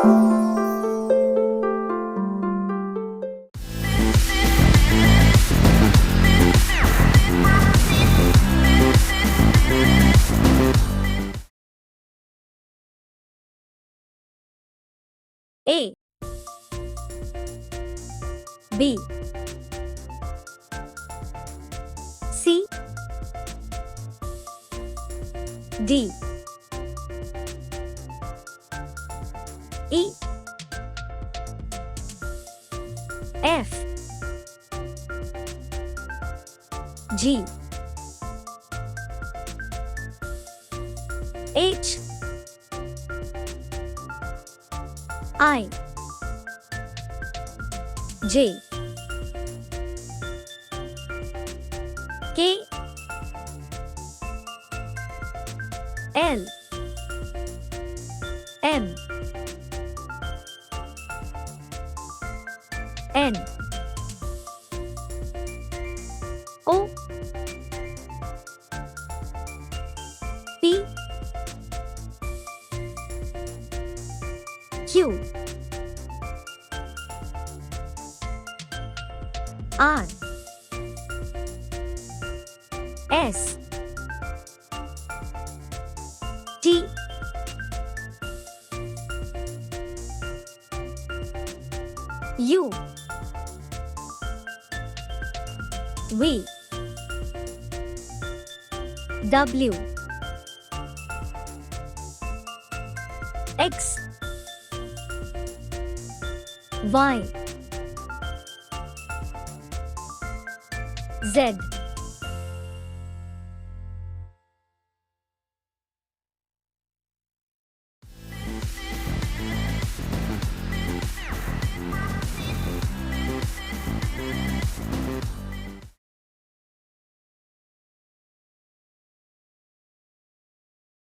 A B C D E F G H I J K L M N O P Q R S T U V W X Y Z